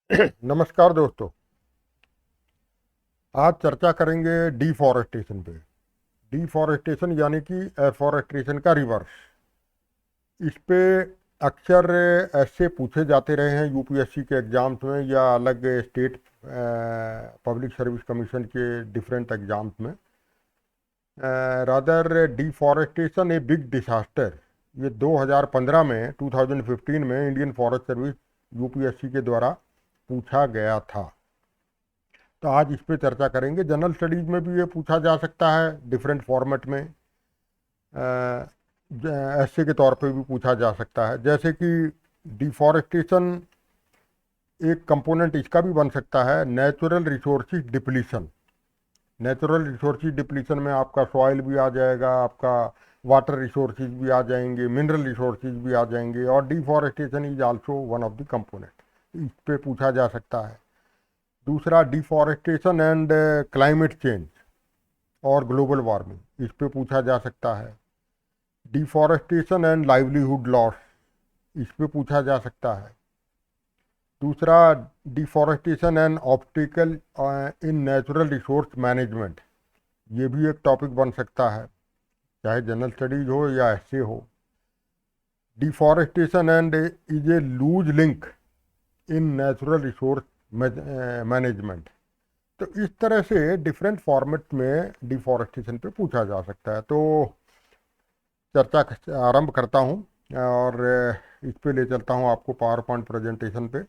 नमस्कार दोस्तों। आज चर्चा करेंगे डिफॉरेस्टेशन पे। डिफॉरेस्टेशन यानी कि एफॉरेस्टेशन का रिवर्स। इस पे अक्सर ऐसे पूछे जाते रहे हैं यूपीएससी के एग्जाम्स में या अलग स्टेट पब्लिक सर्विस कमीशन के डिफरेंट एग्जाम्स में। Rather deforestation a big disaster, ये 2015 में 2015 में इंडियन फॉरेस्ट सर्विस यूपीएससी के द्वारा पूछा गया था। तो आज इस पे चर्चा करेंगे। जनरल स्टडीज में भी ये पूछा जा सकता है डिफरेंट फॉर्मेट में। ऐसे के तौर पे भी पूछा जा सकता है, जैसे कि डिफॉरेस्टेशन एक कंपोनेंट इसका भी बन सकता है, natural resources depletion. Natural resources depletion में आपका सॉइल भी आ जाएगा, आपका वाटर रिसोर्सेज भी आ जाएंगे, मिनरल रिसोर्सेज भी आ जाएंगे, और deforestation is also one of the component. इस पे पूछा जा सकता है। दूसरा, डिफॉरेस्टेशन एंड क्लाइमेट चेंज और ग्लोबल वार्मिंग, इस पे पूछा जा सकता है। डिफॉरेस्टेशन एंड लाइवलीहुड लॉस, इस पे पूछा जा सकता है। दूसरा, deforestation and obstacle in natural resource management, ये भी एक टॉपिक बन सकता है, चाहे जनरल स्टडीज हो या ऐसे हो। Deforestation and is a loose link in natural resource management. तो इस तरह से डिफरेंट फॉर्मेट में डिफॉरेस्टेशन पे पूछा जा सकता है। तो चर्चा आरंभ करता हूँ और इस पे ले चलता हूँ आपको पावर पॉइंट प्रेजेंटेशन पे,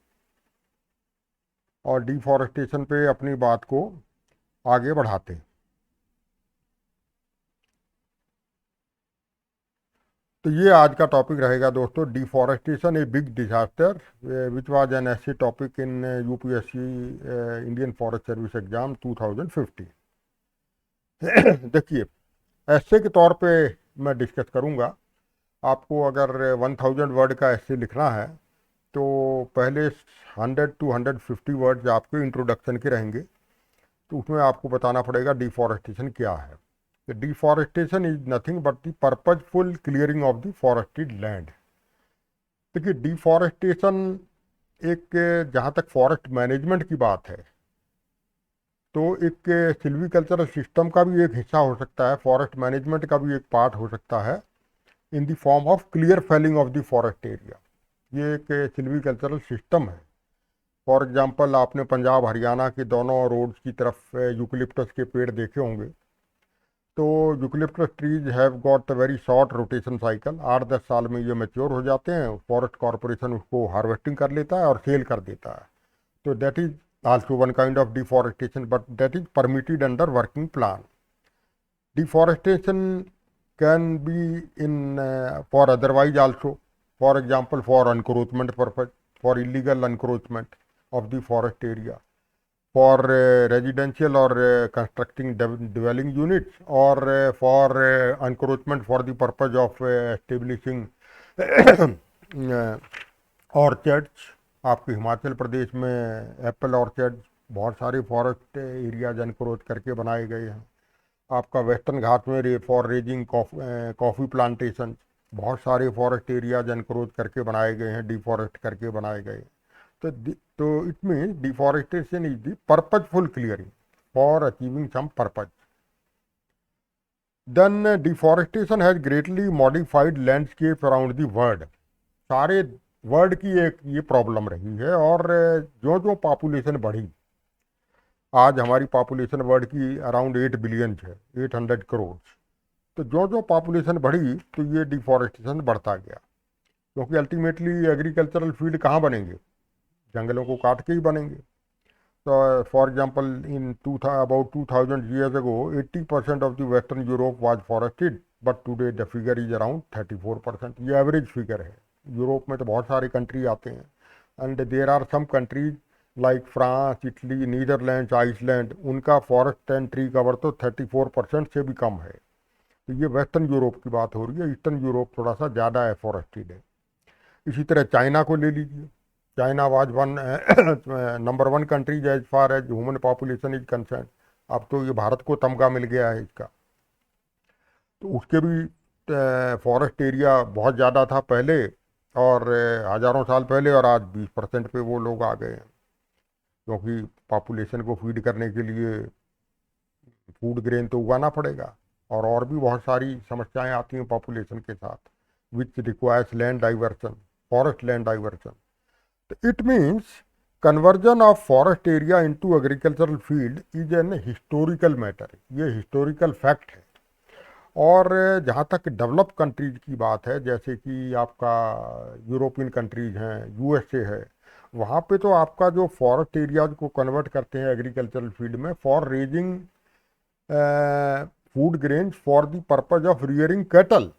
और डिफॉरेस्टेशन पे अपनी बात को आगे बढ़ाते हैं। तो ये आज का टॉपिक रहेगा दोस्तों, deforestation a big disaster, which was an essay topic in UPSC Indian Forest Service exam 2015। देखिए, ऐसे के तौर पे मैं डिस्कस करूँगा। आपको अगर 1000 वर्ड का ऐसे लिखना है तो पहले 100 to 150 वर्ड्स आपके इंट्रोडक्शन के रहेंगे। तो उसमें आपको बताना पड़ेगा डिफॉरेस्टेशन क्या है। Deforestation is nothing but the purposeful clearing of the forested land. देखिए, डिफॉरेस्टेशन एक, जहाँ तक फॉरेस्ट मैनेजमेंट की बात है, तो एक सिल्वीकल्चरल सिस्टम का भी एक हिस्सा हो सकता है, फॉरेस्ट मैनेजमेंट का भी एक पार्ट हो सकता है, in the form of clear felling of the forest area. ये एक सिल्वीकल्चरल सिस्टम है। फॉर एग्जांपल, आपने पंजाब हरियाणा के दोनों रोड्स की तरफ यूकलिप्टस के पेड़ देखे होंगे। तो eucalyptus trees have got a very short rotation cycle, 8-10 साल में ये मैच्योर हो जाते हैं। फॉरेस्ट कॉरपोरेशन उसको हार्वेस्टिंग कर लेता है और सेल कर देता है। तो that is also one kind of deforestation, but that is permitted under working plan. Deforestation can be in for otherwise also, for example for encroachment purpose, for illegal encroachment of the forest area, for residential or constructing dwelling units, or for encroachment for the purpose of establishing orchards. आपके हिमाचल प्रदेश में Apple orchard बहुत सारे forest areas encroach करके बनाए गए हैं। आपका western घाट में फॉर रेजिंग कॉफ़ी प्लांटेशन, बहुत सारे फॉरेस्ट एरियाज एनक्रोच करके बनाए गए हैं, डिफॉरेस्ट करके बनाए गए। तो it means deforestation is the purposeful clearing for achieving some purpose. Then deforestation has greatly modified landscape around the world. सारे वर्ल्ड की एक ये प्रॉब्लम रही है, और जो जो पॉपुलेशन बढ़ी, आज हमारी पॉपुलेशन वर्ल्ड की अराउंड 8 बिलियन है, 800 करोड़। तो जो जो पॉपुलेशन बढ़ी तो ये डिफॉरेस्टेशन बढ़ता गया, क्योंकि अल्टीमेटली एग्रीकल्चरल फील्ड कहाँ बनेंगे, जंगलों को काट के ही बनेंगे। तो for example, in about 2000 years ago 80% of the western Europe was forested, but today the figure is around 34%। ये एवरेज फिगर है। यूरोप में तो बहुत सारे कंट्री आते हैं, and there are some countries like France, Italy, Netherland, Iceland, उनका forest and tree cover तो 34% से भी कम है। तो ये वेस्टर्न यूरोप की बात हो रही है। ईस्टर्न यूरोप थोड़ा सा ज़्यादा है फॉरेस्टेड है। इसी तरह चाइना को ले लीजिए। China was one number 1 country as far as human population is concern. अब तो ये भारत को तमगा मिल गया है इसका। तो उसके भी फॉरेस्ट एरिया बहुत ज़्यादा था पहले, और हज़ारों साल पहले, और आज 20% पे वो लोग आ गए हैं। क्योंकि पॉपुलेशन को फीड करने के लिए फूड ग्रेन तो उगाना पड़ेगा, और भी बहुत सारी समस्याएं आती हैं पॉपुलेशन के साथ, which requires land diversion, forest land diversion. तो it means conversion of forest area into agricultural field is an historical matter, ये हिस्टोरिकल फैक्ट है। और जहाँ तक डेवलप कंट्रीज की बात है, जैसे कि आपका यूरोपियन कंट्रीज हैं, यूएसए है, वहाँ पे तो आपका जो फॉरेस्ट एरियाज को कन्वर्ट करते हैं एग्रीकल्चरल फील्ड में for raising food grains for the purpose of rearing cattle.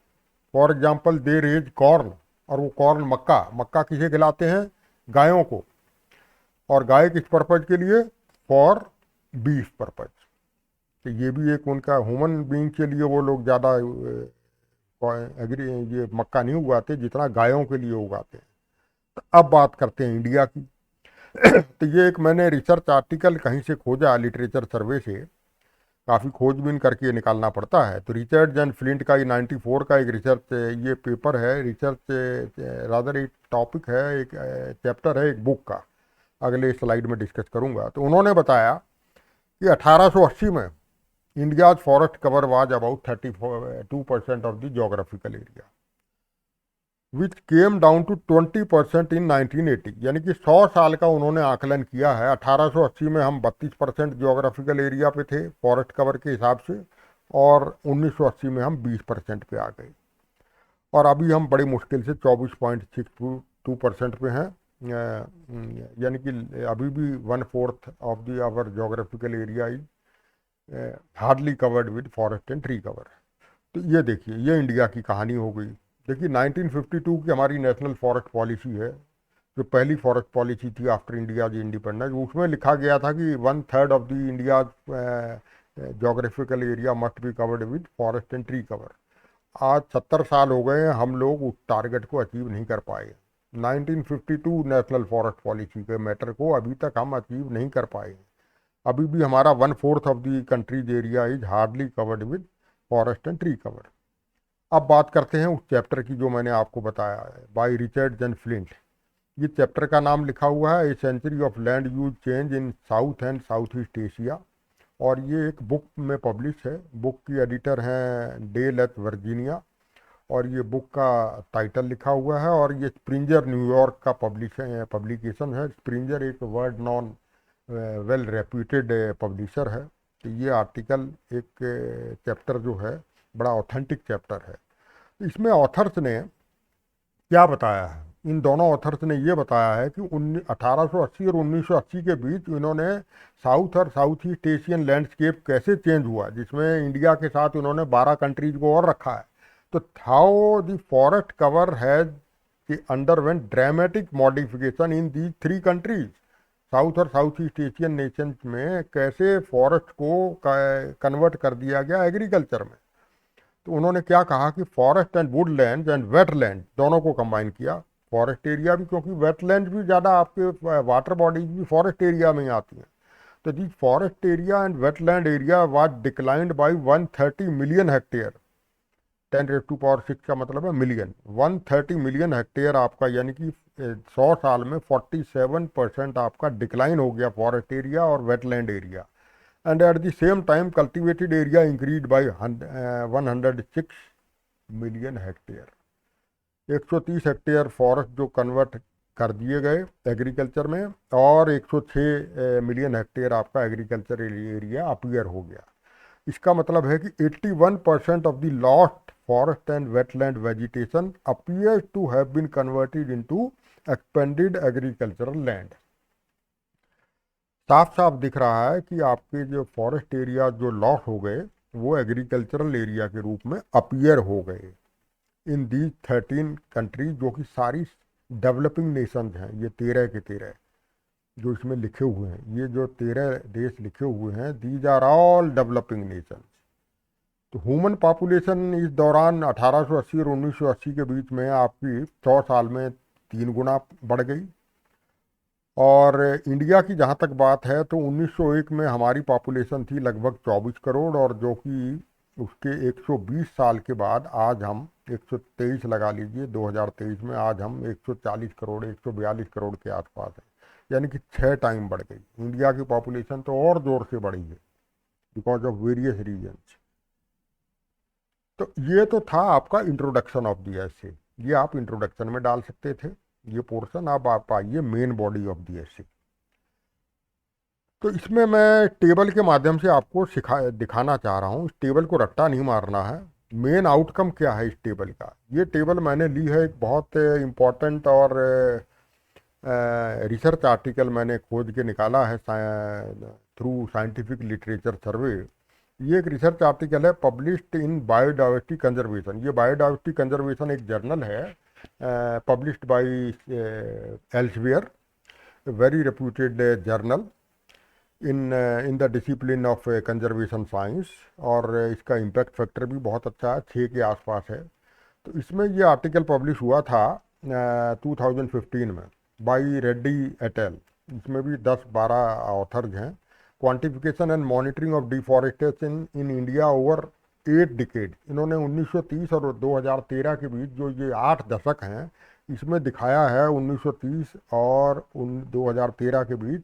For example they raise corn, और वो कॉर्न मक्का, मक्का किसे खिलाते हैं? गायों को। और गाय किस पर्पज के लिए? For beef purpose. तो ये भी एक उनका ह्यूमन बीइंग के लिए वो लोग ज़्यादा ये मक्का नहीं उगाते जितना गायों के लिए उगाते हैं। तो अब बात करते हैं इंडिया की। तो ये एक मैंने रिसर्च आर्टिकल कहीं से खोजा, लिटरेचर सर्वे से, काफ़ी खोजबीन करके निकालना पड़ता है। तो रिचर्ड एंड फ्लिंट का ये 94 का एक रिसर्च ये पेपर है, रिसर्च रादर एक टॉपिक है, एक चैप्टर है एक बुक का, अगले स्लाइड में डिस्कस करूंगा। तो उन्होंने बताया कि 1880 में India's forest cover was about 32% of the geographical area, which came down to 20% in 1980। यानी कि 100 साल का उन्होंने आकलन किया है। 1880 में हम 32% जोग्राफिकल एरिया पे थे फॉरेस्ट कवर के हिसाब से, और 1980 में हम 20% पे आ गए, और अभी हम बड़ी मुश्किल से 24.62% पे हैं। यानी कि अभी भी 1/4 of the our geographical area is hardly covered with forest and tree cover. तो ये देखिए, ये इंडिया की कहानी हो गई। देखिए 1952 की हमारी नेशनल फॉरेस्ट पॉलिसी है, जो पहली फॉरेस्ट पॉलिसी थी आफ्टर इंडिया जी इंडिपेंडेंस। उसमें लिखा गया था कि 1/3 of the India geographical area must be covered with forest and tree cover. आज 70 साल हो गए हैं, हम लोग उस टारगेट को अचीव नहीं कर पाए। 1952 नेशनल फॉरेस्ट पॉलिसी के मैटर को अभी तक हम अचीव नहीं कर पाए। अभी भी हमारा 1/4 of the countries area is hardly covered with forest and tree cover. अब बात करते हैं उस चैप्टर की जो मैंने आपको बताया है, बाय रिचर्ड एंड फ्लिंट। ये चैप्टर का नाम लिखा हुआ है a century of land use change in south and south east Asia, और ये एक बुक में पब्लिश है। बुक की एडिटर हैं डेल एट वर्जीनिया, और ये बुक का टाइटल लिखा हुआ है, और ये स्प्रिंजर न्यूयॉर्क का पब्लिकेशन है। स्प्रिंजर एक world non well reputed publisher है। तो ये आर्टिकल एक चैप्टर जो है बड़ा ऑथेंटिक चैप्टर है। इसमें ऑथर्स ने क्या बताया है? इन दोनों ऑथर्स ने ये बताया है कि 1880 और 1980 के बीच इन्होंने साउथ और साउथ ईस्ट एशियन लैंडस्केप कैसे चेंज हुआ, जिसमें इंडिया के साथ इन्होंने 12 कंट्रीज को और रखा है। तो how the forest cover has underwent dramatic modification in the 3 countries. South और साउथ ईस्ट एशियन नेशंस में कैसे फॉरेस्ट को कन्वर्ट कर दिया गया एग्रीकल्चर में। तो उन्होंने क्या कहा कि forest and Woodland and wetland दोनों को कंबाइन किया। फॉरेस्ट एरिया भी, क्योंकि वेटलैंड भी ज़्यादा आपके वाटर बॉडीज भी फॉरेस्ट एरिया में ही आती हैं। तो दी forest area and wetland area was declined bye 130 million hectare. 10⁶ का मतलब है मिलियन। 130 मिलियन हेक्टेयर आपका, यानी कि 100 साल में 47% आपका डिक्लाइन हो गया फॉरेस्ट एरिया और wetland area. And at the same time cultivated area increase by 106 million hectare. 130 hectare forest जो कन्वर्ट कर दिए गए एग्रीकल्चर में, और 106 मिलियन हेक्टेयर आपका एग्रीकल्चर एरिया अपीयर हो गया। इसका मतलब है कि 81% of the lost forest and wetland vegetation appears to have been converted into expanded agricultural land. साफ साफ दिख रहा है कि आपके जो फॉरेस्ट एरिया जो लॉस हो गए वो एग्रीकल्चरल एरिया के रूप में अपीयर हो गए इन दी 13 कंट्रीज, जो कि सारी डेवलपिंग नेशंस हैं। ये 13 के 13 जो इसमें लिखे हुए हैं, ये जो 13 देश लिखे हुए हैं, these are all developing nations. तो ह्यूमन पॉपुलेशन इस दौरान 1880 और 1980 के बीच में आपकी 100 साल में 3 गुना बढ़ गई। और इंडिया की जहाँ तक बात है तो 1901 में हमारी पॉपुलेशन थी लगभग 24 करोड़, और जो कि उसके 120 साल के बाद आज हम 123 लगा लीजिए, 2023 में आज हम 140 करोड़ 142 करोड़ के आसपास हैं। यानी कि 6 टाइम बढ़ गई। इंडिया की पॉपुलेशन तो और ज़ोर से बढ़ी है बिकॉज ऑफ वेरियस रीजन्स। तो ये तो था आपका इंट्रोडक्शन ऑफ दी एसे, ये आप इंट्रोडक्शन में डाल सकते थे ये पोर्शन। अब आप आइए मेन बॉडी ऑफ दी एसे। तो इसमें मैं टेबल के माध्यम से आपको दिखाना चाह रहा हूँ। इस टेबल को रट्टा नहीं मारना है। मेन आउटकम क्या है इस टेबल का, ये टेबल मैंने ली है एक बहुत इम्पॉर्टेंट और रिसर्च आर्टिकल मैंने खोज के निकाला है थ्रू साइंटिफिक लिटरेचर सर्वे। ये एक रिसर्च आर्टिकल है पब्लिश्ड इन बायोडाइवर्सिटी कंजर्वेशन। ये बायोडाइवर्सिटी कंजर्वेशन एक जर्नल है published by Elsevier, very reputed journal in the discipline of conservation science. और इसका इम्पैक्ट फैक्टर भी बहुत अच्छा है, 6 के आसपास है। तो इसमें ये आर्टिकल पब्लिश हुआ था 2015 में बाई रेड्डी एटेल। इसमें भी 10-12 ऑथर्स हैं। Quantification and monitoring of deforestation in India over 8 decade. इन्होंने 1930 और 2013 के बीच जो ये 8 दशक हैं, इसमें दिखाया है 1930 और 2013 के बीच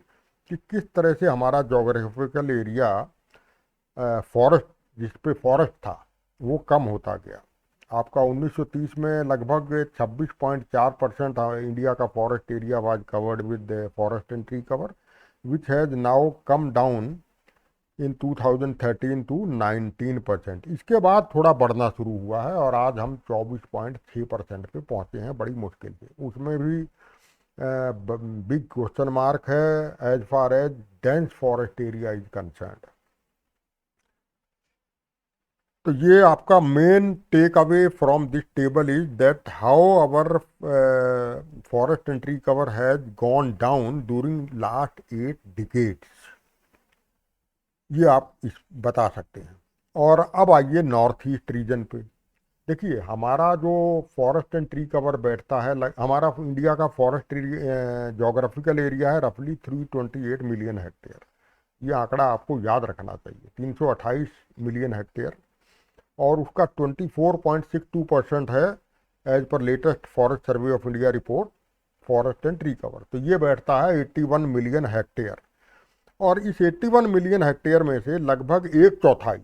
कि किस तरह से हमारा जोग्राफिकल एरिया फॉरेस्ट, जिस पे फॉरेस्ट था, वो कम होता गया। आपका 1930 में लगभग 26.4% इंडिया का forest area was covered with forest and tree cover, which has now come down in 2013 to 19%। इसके बाद थोड़ा बढ़ना शुरू हुआ है और आज हम 24.6% पे पहुँचे हैं, बड़ी मुश्किल से। उसमें भी बिग क्वेश्चन मार्क है as far as dense forest area is concerned. तो ये आपका main takeaway from this table is that how our forest and tree cover has gone down during last 8 decades. ये आप इस बता सकते हैं। और अब आइए नॉर्थ ईस्ट रीजन पे। देखिए हमारा जो फॉरेस्ट एंड ट्री कवर बैठता है, हमारा इंडिया का फॉरेस्ट जोग्राफिकल एरिया है रफली 328 मिलियन हेक्टेयर। ये आंकड़ा आपको याद रखना चाहिए, 328 मिलियन हेक्टेयर। और उसका 24.62% है as per latest forest survey of India report forest and tree cover. तो ये बैठता है 81 मिलियन हेक्टेयर। और इस 81 मिलियन हेक्टेयर में से लगभग 1/4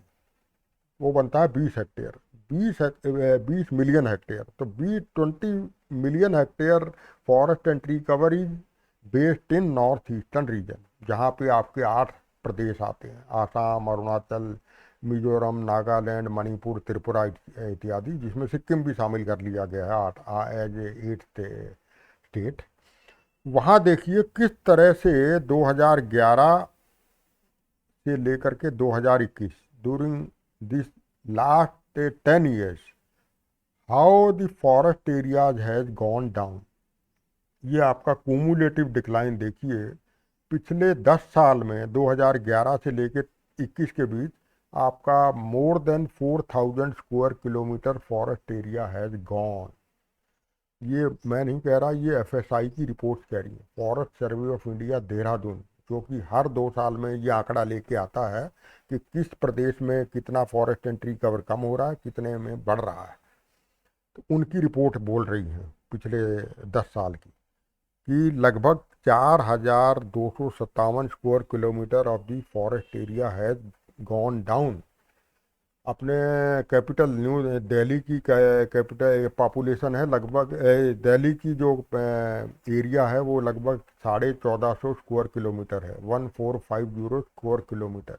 वो बनता है 20 हेक्टेयर, 20 मिलियन हेक्टेयर। तो 20 million hectare forest and tree cover is based in north eastern reason, जहाँ पे आपके 8 प्रदेश आते हैं, आसाम, अरुणाचल, मिजोरम, नागालैंड, मणिपुर, त्रिपुरा इत्यादि, जिसमें सिक्किम भी शामिल कर लिया गया है 8 एज 8th स्टेट। वहाँ देखिए किस तरह से 2011 से लेकर के 2021 during this last 10 years how the forest areas has gone down. ये आपका क्यूमुलेटिव डिक्लाइन देखिए पिछले 10 साल में 2011 से लेकर 21 के बीच आपका more than 4000 square kilometre forest area has gone. ये मैं नहीं कह रहा, ये एफएसआई की रिपोर्ट कह रही है, forest survey of India Dehradun, जो कि हर 2 साल में ये आंकड़ा लेके आता है कि किस प्रदेश में कितना फॉरेस्ट एंड ट्री कवर कम हो रहा है, कितने में बढ़ रहा है। तो उनकी रिपोर्ट बोल रही है पिछले 10 साल की कि लगभग 4257 square kilometre of the forest area has gone down. अपने कैपिटल न्यू दिल्ली की कैपिटल पॉपुलेशन है लगभग, दिल्ली की जो एरिया है वो लगभग 1450 स्क्वायर किलोमीटर है, 1450 square kilometre.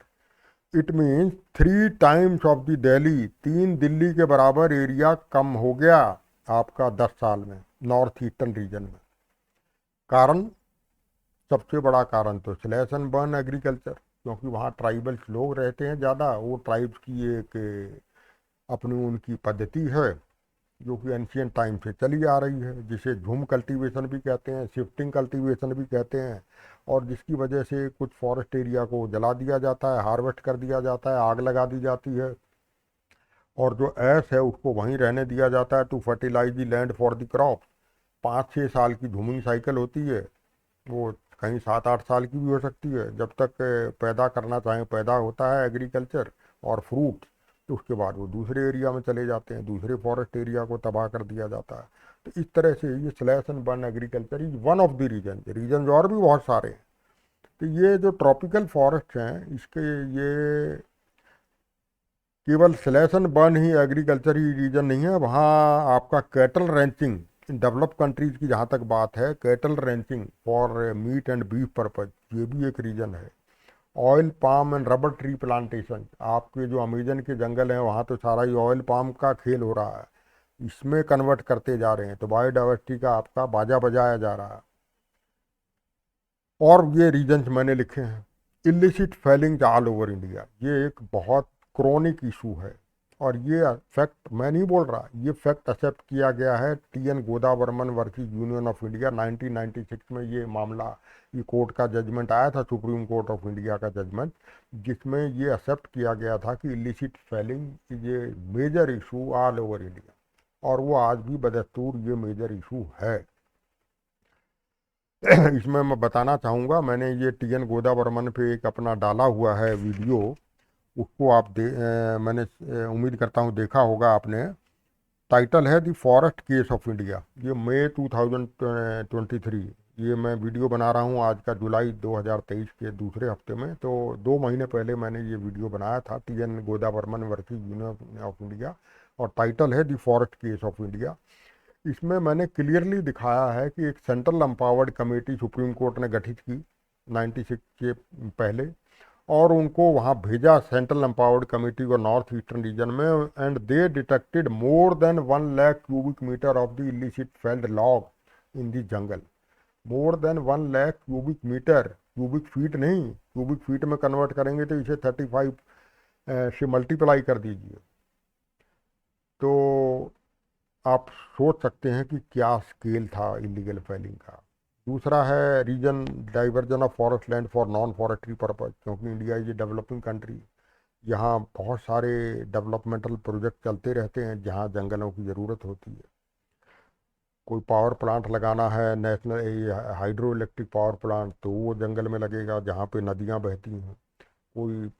It means 3 times of the Delhi, 3 Delhi के बराबर एरिया कम हो गया आपका 10 साल में नॉर्थ ईस्टर्न रीजन में। कारण, सबसे बड़ा कारण तो स्लैश एंड बर्न एग्रीकल्चर, क्योंकि वहाँ ट्राइबल्स लोग रहते हैं ज़्यादा। वो ट्राइब्स की एक अपनी उनकी पद्धति है जो कि एंशियंट टाइम से चली आ रही है, जिसे झूम कल्टीवेशन भी कहते हैं, शिफ्टिंग कल्टीवेशन भी कहते हैं। और जिसकी वजह से कुछ फॉरेस्ट एरिया को जला दिया जाता है, हार्वेस्ट कर दिया जाता है, आग लगा दी जाती है, और जो ऐश है उसको वहीं रहने दिया जाता है to fertilize the land for the crop. 5-6 साल की झूमिंग साइकिल होती है, वो कहीं 7-8 साल की भी हो सकती है। जब तक पैदा करना चाहें पैदा होता है एग्रीकल्चर और फ्रूट, तो उसके बाद वो दूसरे एरिया में चले जाते हैं, दूसरे फॉरेस्ट एरिया को तबाह कर दिया जाता है। तो इस तरह से ये slash and burn agriculture is one of the reason और भी बहुत सारे हैं। तो ये जो ट्रॉपिकल फॉरेस्ट हैं इसके ये केवल स्लैश एंड बर्न ही एग्रीकल्चर ही रीजन नहीं है, वहाँ आपका cattle ranching in develop countries की जहाँ तक बात है, cattle ranching for meat and beef purpose ये भी एक रीजन है। Oil palm and rubber tree plantation, आपके जो अमेजन के जंगल हैं वहाँ तो सारा ही ऑयल पाम का खेल हो रहा है, इसमें कन्वर्ट करते जा रहे हैं, तो बायोडाइवर्सिटी का आपका बाजा बजाया जा रहा है। और ये रीजन्स मैंने लिखे हैं। Illicit felling all over India, ये एक बहुत क्रोनिक इशू है, और ये फैक्ट मैं नहीं बोल रहा, ये फैक्ट एक्सेप्ट किया गया है TN. Godavarman versus union of India 1996 में। ये मामला, ये कोर्ट का जजमेंट आया था, सुप्रीम कोर्ट ऑफ इंडिया का जजमेंट, जिसमें ये एक्सेप्ट किया गया था कि illicit felling is a major issue all over India, और वो आज भी बदस्तूर ये मेजर इशू है। इसमें मैं बताना चाहूँगा, मैंने ये टी.एन. गोदावर्मन पे एक अपना डाला हुआ है वीडियो, उसको आप मैंने उम्मीद करता हूँ देखा होगा आपने। टाइटल है the forest case of India, ये मई 2023, ये मैं वीडियो बना रहा हूँ आज का जुलाई 2023 के दूसरे हफ्ते में, तो 2 महीने पहले मैंने ये वीडियो बनाया था, TN. Godavarman versus union of India, और टाइटल है the forest case of India. इसमें मैंने क्लियरली दिखाया है कि एक central empowered committee supreme court ने गठित की 96 के पहले, और उनको वहाँ भेजा सेंट्रल एम्पावर्ड कमेटी को नॉर्थ ईस्टर्न रीजन में, and they detected more than 1 lakh cubic meter of the illicit felled log in the jungle. More than 1 lakh cubic meter, cubic feet नहीं, क्यूबिक फीट में कन्वर्ट करेंगे तो इसे 35 से मल्टीप्लाई कर दीजिए, तो आप सोच सकते हैं कि क्या स्केल था इलीगल फेलिंग का। दूसरा है reason diversion of forest land for non forestry purpose, क्योंकि India is a developing country, यहाँ बहुत सारे डेवलपमेंटल प्रोजेक्ट चलते रहते हैं जहाँ जंगलों की ज़रूरत होती है। कोई पावर प्लांट लगाना है, national hydro electric power plant, तो वो जंगल में लगेगा जहाँ पे नदियाँ बहती हैं। कोई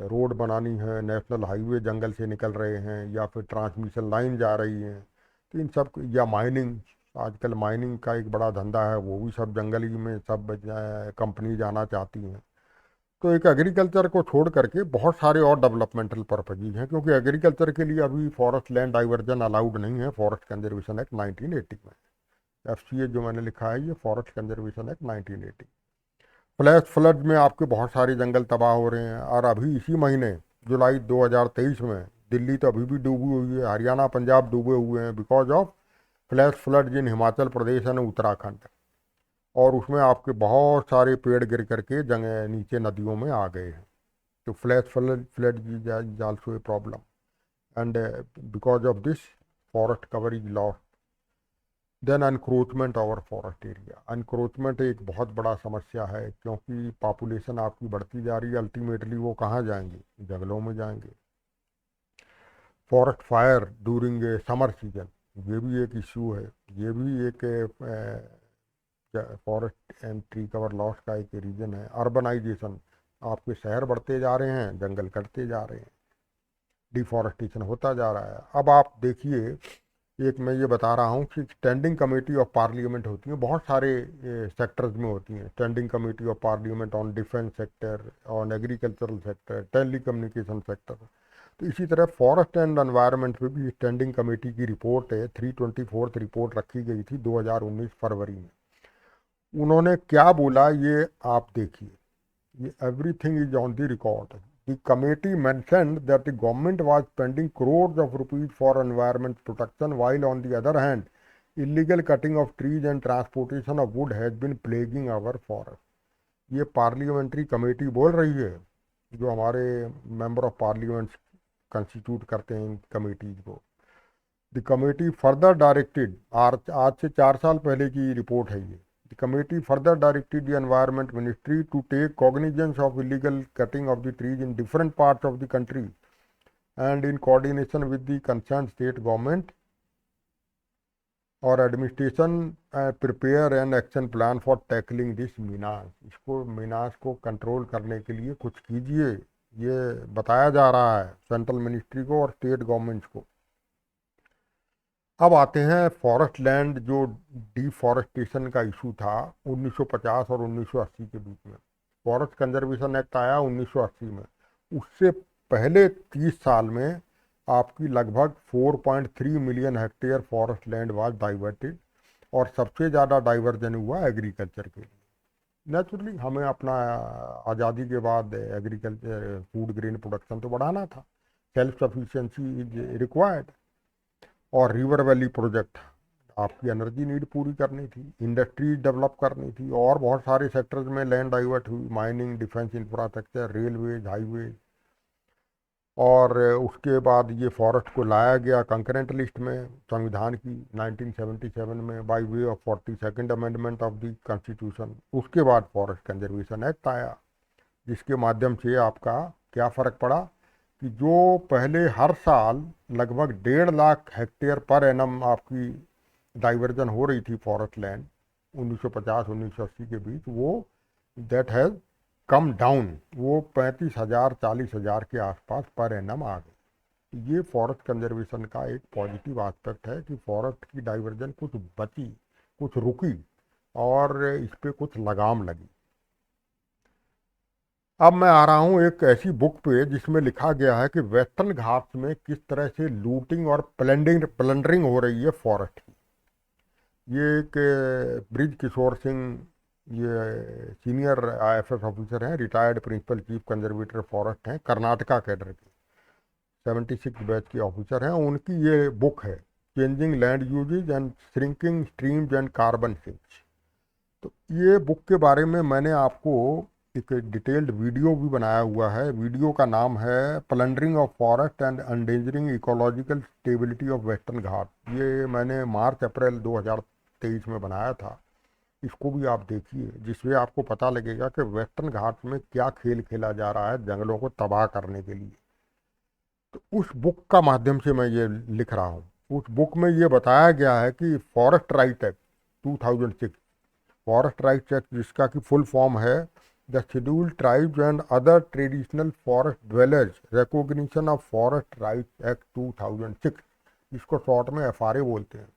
रोड बनानी है, नेशनल हाईवे जंगल से निकल रहे हैं, या फिर ट्रांसमिशन लाइन जा रही है, तो इन सब, या माइनिंग, आजकल माइनिंग का एक बड़ा धंधा है, वो भी सब जंगल ही में सब कंपनी जाना चाहती हैं। तो एक एग्रीकल्चर को छोड़ करके बहुत सारे और डेवलपमेंटल पर्पजेज हैं, क्योंकि एग्रीकल्चर के लिए अभी फॉरेस्ट लैंड डाइवर्जन अलाउड नहीं है फॉरेस्ट कंजर्वेशन एक्ट 1980 में। FCA जो मैंने लिखा है ये forest conservation act 1980। Flash flood में आपके बहुत सारे जंगल तबाह हो रहे हैं, और अभी इसी महीने जुलाई 2023 में दिल्ली तो अभी भी डूबी हुई है, हरियाणा पंजाब डूबे हुए हैं because of flash flood in Himachal Pradesh and Uttarakhand, और उसमें आपके बहुत सारे पेड़ गिर करके जगह नीचे नदियों में आ गए हैं। तो flash flood flood is also a problem, and because of this forest cover is lost. Then encroachment over forest area, encroachment एक बहुत बड़ा समस्या है, क्योंकि पॉपुलेशन आपकी बढ़ती जा रही है, अल्टीमेटली वो कहाँ जाएंगे, जंगलों में जाएंगे। Forest fire during summer season, ये भी एक इशू है, ये भी एक forest and tree cover loss का एक रीजन है। अर्बनाइजेशन, आपके शहर बढ़ते जा रहे हैं, जंगल कटते जा रहे हैं, डिफॉरेस्टेशन होता जा रहा है। अब आप देखिए, एक मैं ये बता रहा हूँ कि स्टैंडिंग कमेटी ऑफ पार्लियामेंट होती हैं, बहुत सारे सेक्टर्स में होती हैं, standing committee of parliament on defence sector, on agricultural sector, telecommunication sector. तो इसी तरह फॉरेस्ट एंड एनवायरनमेंट पे भी स्टैंडिंग कमेटी की रिपोर्ट है, 324th रिपोर्ट रखी गई थी 2019 फरवरी में। उन्होंने क्या बोला ये आप देखिए, ये everything is on the record. The committee mentioned that the government was spending crores of rupees for environment protection, while on the other hand, illegal cutting of trees and transportation of wood has been plaguing our forest. ये parliamentary committee बोल रही है, जो हमारे member of parliament constitute करते हैं इन committees को। The committee further directed, आज से 4 साल पहले की रिपोर्ट है ये। The committee further directed the Environment Ministry to take cognizance of illegal cutting of the trees in different parts of the country, and in coordination with the concerned state government और administration prepare an action plan for tackling this menace. इसको मीनास को control करने के लिए कुछ कीजिए, ये बताया जा रहा है सेंट्रल मिनिस्ट्री को और स्टेट गवर्नमेंट्स को। अब आते हैं फॉरेस्ट लैंड, जो डिफॉरेस्टेशन का इशू था 1950 और 1980 के बीच में। फॉरेस्ट कंजर्वेशन एक्ट आया 1980 में। उससे पहले 30 साल में आपकी लगभग 4.3 million hectare forest land was diverted, और सबसे ज़्यादा डाइवर्जन हुआ एग्रीकल्चर के लिए। नेचुरली हमें अपना आज़ादी के बाद एग्रीकल्चर फूड ग्रेन प्रोडक्शन तो बढ़ाना था, सेल्फ सफिशिएंसी इज रिक्वायर्ड। और रिवर वैली प्रोजेक्ट, आपकी एनर्जी नीड पूरी करनी थी, इंडस्ट्रीज डेवलप करनी थी, और बहुत सारे सेक्टर्स में लैंड डाइवर्ट हुई, mining, defence infrastructure, railways, highways. और उसके बाद ये फॉरेस्ट को लाया गया कंकरेंट लिस्ट में संविधान की 1977 में by way of 42nd amendment of the constitution. उसके बाद फॉरेस्ट कंजर्वेशन एक्ट आया, जिसके माध्यम से आपका क्या फ़र्क पड़ा कि जो पहले हर साल लगभग 1.5 लाख हेक्टेयर पर एनम आपकी डाइवर्जन हो रही थी फॉरेस्ट लैंड 1950-1980 के बीच, वो दैट हैज़ कम डाउन, वो 35,000 40,000 के आसपास पर एनम आ गई। ये फॉरेस्ट कंजर्वेशन का एक पॉजिटिव एस्पेक्ट है कि फॉरेस्ट की डाइवर्जन कुछ बची, कुछ रुकी, और इस पे कुछ लगाम लगी। अब मैं आ रहा हूँ एक ऐसी बुक पे जिसमें लिखा गया है कि वेस्टर्न घाट्स में किस तरह से लूटिंग और प्लंडरिंग हो रही है फॉरेस्ट की। ये एक ब्रिज किशोर सिंह, ये सीनियर आईएफएस ऑफिसर हैं, retired principal chief conservator forest हैं, कर्नाटका कैडर के 76 बैच के ऑफिसर हैं। उनकी ये बुक है changing land usages and shrinking streams and carbon sinks. तो ये बुक के बारे में मैंने आपको एक डिटेल्ड वीडियो भी बनाया हुआ है। वीडियो का नाम है plundering of forest and endangering ecological stability of Western Ghat. ये मैंने मार्च अप्रैल 2023 में बनाया था। इसको भी आप देखिए, जिसमें आपको पता लगेगा कि वेस्टर्न घाट में क्या खेल खेला जा रहा है जंगलों को तबाह करने के लिए। तो उस बुक का माध्यम से मैं ये लिख रहा हूँ। उस बुक में ये बताया गया है कि forest right act 2006, forest rights act जिसका कि फुल फॉर्म है the scheduled tribes and other traditional forest dwellers recognition of forest rights act 2006, इसको शॉर्ट में एफआरए बोलते हैं,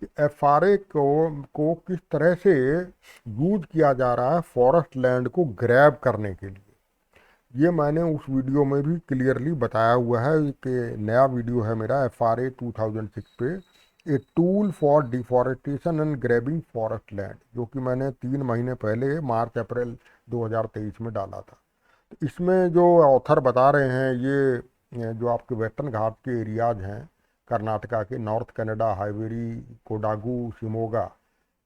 कि एफआरए को किस तरह से यूज किया जा रहा है फॉरेस्ट लैंड को ग्रैब करने के लिए। ये मैंने उस वीडियो में भी क्लियरली बताया हुआ है कि नया वीडियो है मेरा एफआरए 2006 पे, a tool for deforestation and grabbing forest land, जो कि मैंने 3 महीने पहले मार्च अप्रैल 2023 में डाला था। तो इसमें जो ऑथर बता रहे हैं, ये जो आपके वेस्टर्न घाट के एरियाज हैं कर्नाटका के, नॉर्थ कनाडा, हाइवेरी, कोडागू, शिमोगा,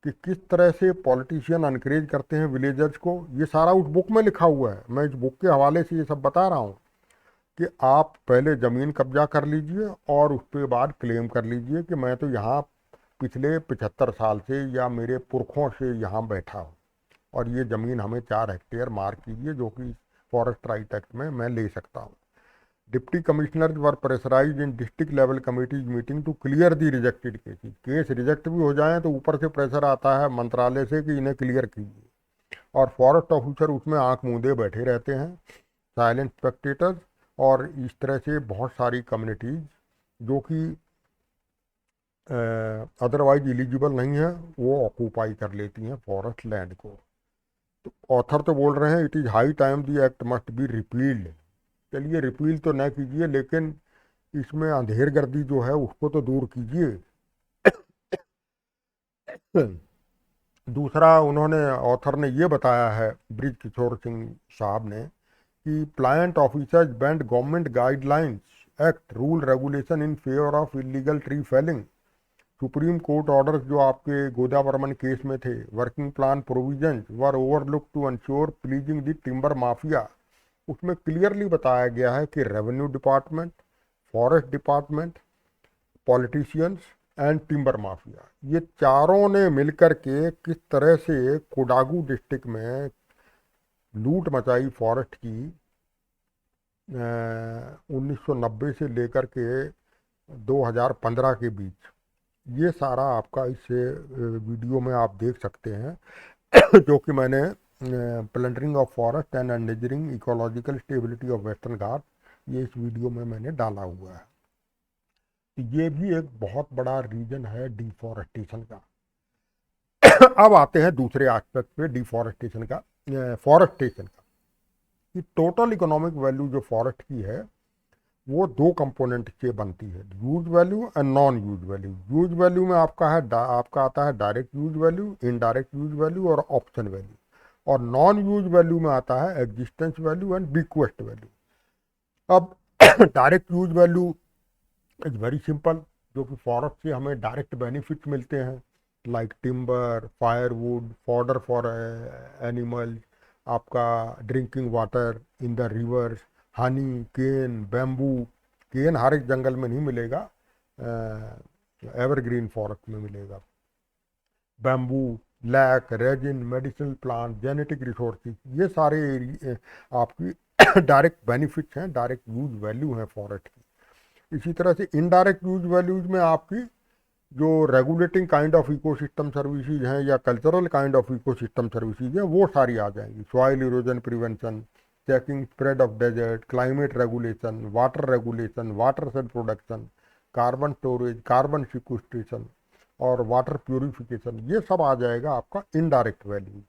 कि किस तरह से पॉलिटिशियन अनकरेज करते हैं विलेजर्स को, ये सारा उस बुक में लिखा हुआ है। मैं इस बुक के हवाले से ये सब बता रहा हूँ कि आप पहले ज़मीन कब्जा कर लीजिए और उस पर बाद क्लेम कर लीजिए कि मैं तो यहाँ पिछले 75 साल से या मेरे पुरखों से यहाँ बैठा हूँ, और ये ज़मीन हमें 4 हेक्टेयर मार्क कीजिए, जो कि फॉरेस्ट राइट एक्ट में मैं ले सकता हूँ। Deputy commissioner were pressurize in district level committees meeting to clear the rejected cases. Case reject भी हो जाएं तो ऊपर से प्रेशर आता है मंत्रालय से कि इन्हें क्लियर कीजिए, और फॉरेस्ट ऑफिसर उसमें आंख मूंदे बैठे रहते हैं, साइलेंट स्पेक्टेटर्स। और इस तरह से बहुत सारी कम्युनिटीज जो कि अदरवाइज एलिजिबल नहीं है, वो ऑक्यूपाई कर लेती हैं फॉरेस्ट लैंड को। तो ऑथर तो बोल रहे हैं it is high time the act must be repealed. चलिए रिपील तो न कीजिए, लेकिन इसमें अंधेरगर्दी जो है उसको तो दूर कीजिए। दूसरा उन्होंने, ऑथर ने ये बताया है, ब्रिज किशोर सिंह साहब ने, कि plant officers bend government guidelines act rule regulation in favour of illegal tree felling. Supreme court orders जो आपके गोदा बर्मन केस में थे, working plan provisions were overlook to ensure pleasing the timber mafia. उसमें clearly बताया गया है कि revenue department, forest department, politicians and timber mafia, ये चारों ने मिलकर के किस तरह से कोडागू डिस्ट्रिक्ट में लूट मचाई फॉरेस्ट की 1990 से लेकर के 2015 के बीच। ये सारा आपका इस वीडियो में आप देख सकते हैं जो कि मैंने plundering of forest and endangering ecological stability of Western Ghat, ये इस वीडियो में मैंने डाला हुआ है। तो ये भी एक बहुत बड़ा रीजन है डिफॉरेस्टेशन का। अब आते हैं दूसरे एस्पेक्ट पे डिफॉरेस्टेशन का, फॉरेस्टेशन का, कि टोटल इकोनॉमिक वैल्यू जो फॉरेस्ट की है वो दो कंपोनेंट से बनती है, use value and non use value. Use value में आपका आता है direct use value, indirect use value और ऑप्शन वैल्यू। और नॉन यूज वैल्यू में आता है एग्जिस्टेंस वैल्यू एंड बीक्वेस्ट वैल्यू। अब direct use value is very simple, जो कि फॉरेस्ट से हमें डायरेक्ट बेनिफिट मिलते हैं, like timber, firewood, fodder for animal, आपका drinking water in the rivers, honey, cane, bamboo. Cane हर एक जंगल में नहीं मिलेगा, एवरग्रीन फॉरेस्ट में मिलेगा। Bamboo, lac, resin, medicinal plant, genetic resources, ये सारे आपकी डायरेक्ट बेनिफिट्स हैं, डायरेक्ट यूज वैल्यू हैं फॉरेस्ट की। इसी तरह से इनडायरेक्ट यूज वैल्यूज में आपकी जो regulating kind of ecosystem services हैं या cultural kind of ecosystem services हैं, वो सारी आ जाएंगी। Soil erosion prevention, checking spread of desert, climate regulation, water cell production, carbon storage, carbon sequestration और वाटर प्यूरिफिकेशन, ये सब आ जाएगा आपका इनडायरेक्ट वैल्यू।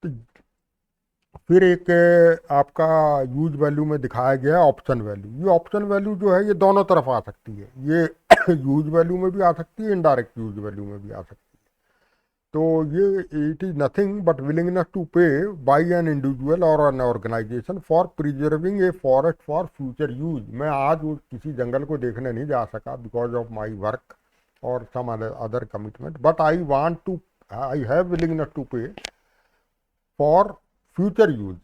तो फिर एक आपका यूज वैल्यू में दिखाया गया है ऑप्शन वैल्यू। ये ऑप्शन वैल्यू जो है ये दोनों तरफ आ सकती है, ये यूज वैल्यू में भी आ सकती है, इनडायरेक्ट यूज वैल्यू में भी आ सकती है। तो ये it is nothing but willingness to pay by an individual और an organisation for preserving a forest for future use. मैं आज किसी जंगल को देखने नहीं जा सका बिकॉज ऑफ माई वर्क और some other commitment, but I have willingness to pay for future use.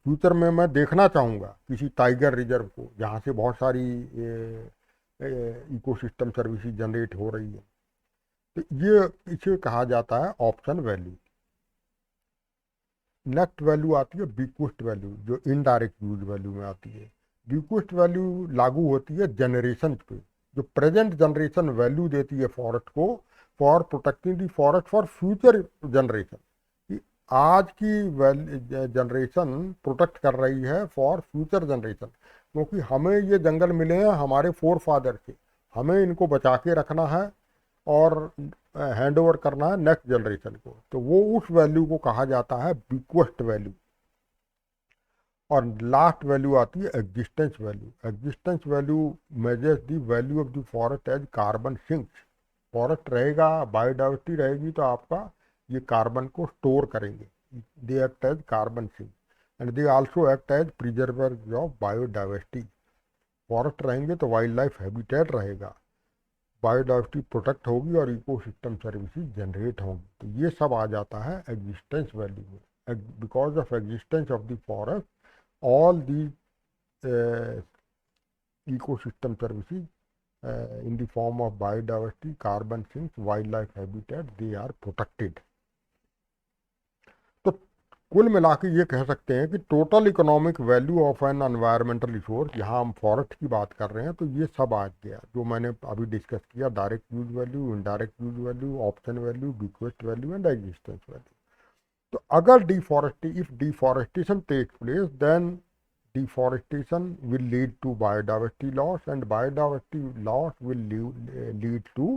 Future में मैं देखना चाहूँगा किसी टाइगर रिजर्व को जहाँ से बहुत सारी इकोसिस्टम सर्विसेज जनरेट हो रही है। तो ये इसे कहा जाता है ऑप्शन वैल्यू। नेक्स्ट वैल्यू आती है बीक्वेस्ट वैल्यू, जो इनडायरेक्ट यूज वैल्यू में आती है। बीक्वेस्ट वैल्यू लागू होती है जनरेशन पे, जो प्रेजेंट जनरेशन वैल्यू देती है फॉरेस्ट को for protecting the forest for future generation. आज की जनरेशन प्रोटेक्ट कर रही है फॉर फ्यूचर जनरेशन, क्योंकि हमें ये जंगल मिले हैं हमारे फोर फादर से, हमें इनको बचा के रखना है और हैंड ओवर करना है नेक्स्ट जनरेशन को। तो वो उस वैल्यू को कहा जाता है बीक्वेस्ट वैल्यू। और लास्ट वैल्यू आती है existence value. Existence value measures the value of the forest as carbon sinks. Forest रहेगा, बायोडाइवर्सिटी रहेगी, तो आपका ये कार्बन को स्टोर करेंगे। They act as carbon sink and they also act as preservers of biodiversity. Forest रहेंगे तो wildlife habitat रहेगा, बायोडाइवर्सिटी प्रोटेक्ट होगी और इकोसिस्टम सर्विसेज जनरेट होंगी। तो ये सब आ जाता है एग्जिस्टेंस वैल्यू में। Because of existence of the forest all these ecosystem services in the form of biodiversity, carbon sinks, wildlife habitat, they are protected. तो कुल मिला के ये कह सकते हैं कि total economic value of N environmental resource, यहाँ हम फॉरेस्ट की बात कर रहे हैं, तो ये सब आ गया जो मैंने अभी डिस्कस किया, direct use value, indirect use value, option value, bequest value and existence value. तो अगर if deforestation takes place, then deforestation will lead to biodiversity loss and biodiversity loss will lead to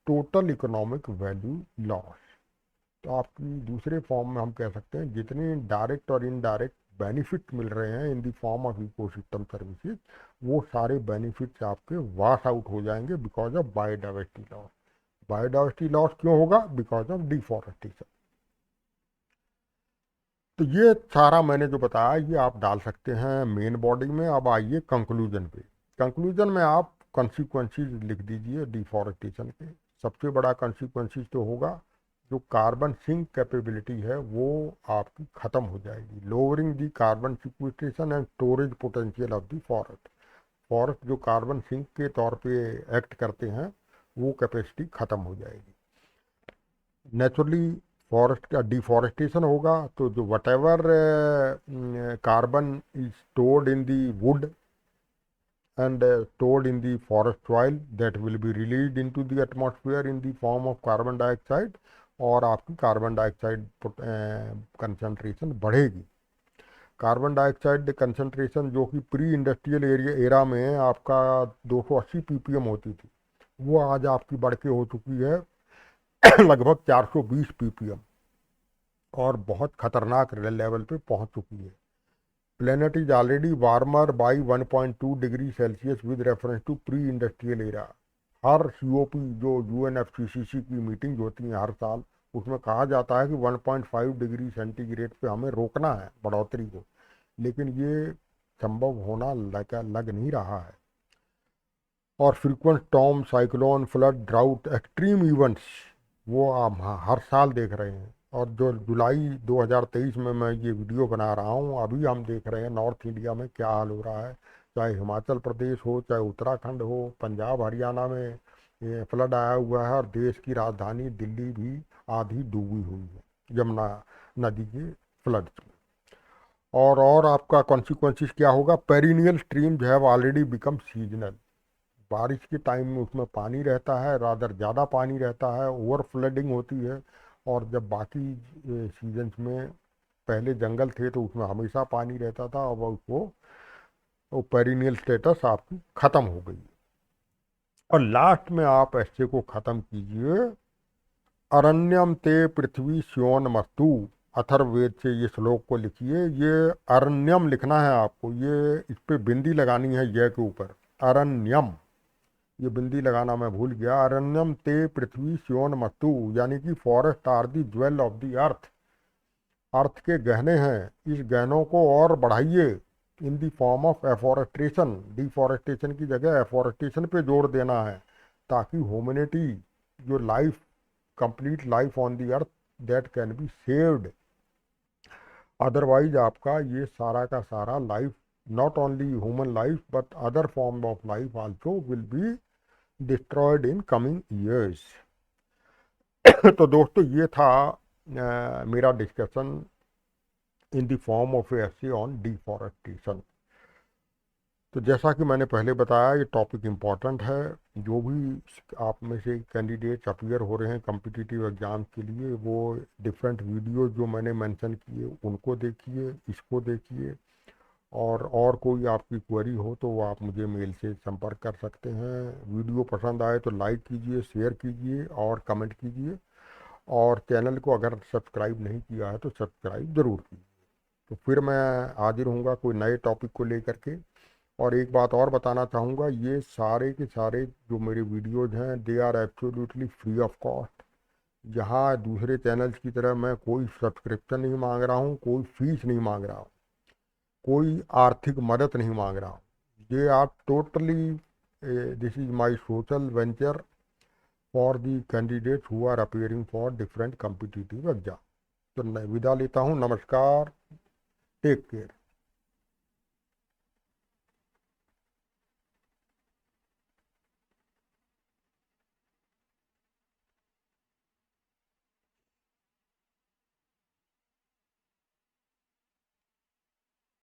total economic value loss. तो आपकी दूसरे form में हम कह सकते हैं जितने डायरेक्ट और इनडायरेक्ट बेनिफिट मिल रहे हैं इन the form of ecosystem services, वो सारे बेनिफिट्स आपके वॉश आउट हो जाएंगे because of biodiversity loss. Biodiversity loss क्यों होगा? Because of deforestation. तो ये सारा मैंने जो बताया ये आप डाल सकते हैं मेन बॉडी में। अब आइए कंक्लूजन पे। कंक्लूजन में आप कॉन्सिक्वेंसेस लिख दीजिए डिफॉरेस्टेशन के। सबसे बड़ा कॉन्सिक्वेंसेस तो होगा जो कार्बन सिंक कैपेबिलिटी है वो आपकी ख़त्म हो जाएगी, lowering the carbon sequestration and storage potential of the forest. Forest जो कार्बन सिंक के तौर पे एक्ट करते हैं वो कैपेसिटी ख़त्म हो जाएगी। नेचुरली फॉरेस्ट का डिफॉरेस्टेशन होगा तो जो what ever carbon is stored in the wood and stored in the forest soil that will be released into the atmosphere in the form of carbon dioxide, और आपकी carbon dioxide concentration बढ़ेगी। Carbon dioxide concentration जो कि pre industrial era में आपका 280 ppm होती थी, वो आज आपकी बढ़ के हो चुकी है लगभग 420 ppm, और बहुत खतरनाक लेवल पे पहुंच चुकी है। Planet is already warmer by 1.2 degree celsius with reference to pre industrial era. हर सीओपी जो यूएनएफसीसीसी की मीटिंग होती है हर साल, उसमें कहा जाता है कि 1.5 डिग्री सेंटीग्रेड पे हमें रोकना है बढ़ोतरी को, लेकिन ये संभव होना लग नहीं रहा है। और frequent storm, cyclone, flood, drought, extreme events वो आप हर साल देख रहे हैं। और जो जुलाई 2023 में मैं ये वीडियो बना रहा हूँ, अभी हम देख रहे हैं नॉर्थ इंडिया में क्या हाल हो रहा है, चाहे हिमाचल प्रदेश हो, चाहे उत्तराखंड हो, पंजाब हरियाणा में ये फ्लड आया हुआ है, और देश की राजधानी दिल्ली भी आधी डूबी हुई है यमुना नदी के फ्लड में। और आपका कॉन्सिक्वेंसेस क्या होगा, perennial streams have already become seasonal. बारिश के टाइम में उसमें पानी रहता है, रादर ज़्यादा पानी रहता है, ओवर फ्लडिंग होती है। और जब बाकी सीजन्स में पहले जंगल थे तो उसमें हमेशा पानी रहता था, अब वो पेरिनियल स्टेटस आपकी ख़त्म हो गई। और लास्ट में आप ऐसे को ख़त्म कीजिए, अरण्यम ते पृथ्वी स्योन मस्तु। अथर्ववेद से ये श्लोक को लिखिए, ये अरण्यम लिखना है आपको, ये इस पे बिंदी लगानी है ये के ऊपर, अरण्यम, ये बिंदी लगाना मैं भूल गया। अरण्यम ते पृथ्वी स्योन मस्तु, यानी कि forest are the jewel of the earth. Earth के गहने हैं, इस गहनों को और बढ़ाइए in the form of afforestation. Deforestation की जगह एफॉरेस्टेशन पे जोर देना है, ताकि ह्यूमैनिटी जो life, complete life on the earth, that can be saved. Otherwise आपका ये सारा का सारा life, not only human life but other form of life also will be destroyed in coming years. तो दोस्तों ये था मेरा discussion in the form of essay on deforestation. तो जैसा कि मैंने पहले बताया, ये टॉपिक इम्पॉर्टेंट है। जो भी आप में से कैंडिडेट्स अपीयर हो रहे हैं कम्पिटिटिव एग्ज़ाम के लिए, वो डिफरेंट वीडियो जो मैंने मेंशन किए उनको देखिए, इसको देखिए। और कोई आपकी क्वेरी हो तो वो आप मुझे मेल से संपर्क कर सकते हैं। वीडियो पसंद आए तो लाइक कीजिए, शेयर कीजिए और कमेंट कीजिए। और चैनल को अगर सब्सक्राइब नहीं किया है तो सब्सक्राइब ज़रूर कीजिए। तो फिर मैं हाजिर होऊंगा कोई नए टॉपिक को लेकर के। और एक बात और बताना चाहूँगा, ये सारे के सारे जो मेरे वीडियोज़ हैं, they are absolutely free of cost. यहाँ दूसरे चैनल्स की तरह मैं कोई सब्सक्रिप्शन नहीं मांग रहा हूँ, कोई फीस नहीं मांग रहा हूँ, कोई आर्थिक मदद नहीं मांग रहा हूँ। ये आप totally, this is my social venture for the candidates who are appearing for different competitive exam. तो मैं विदा लेता हूँ, नमस्कार, टेक केयर।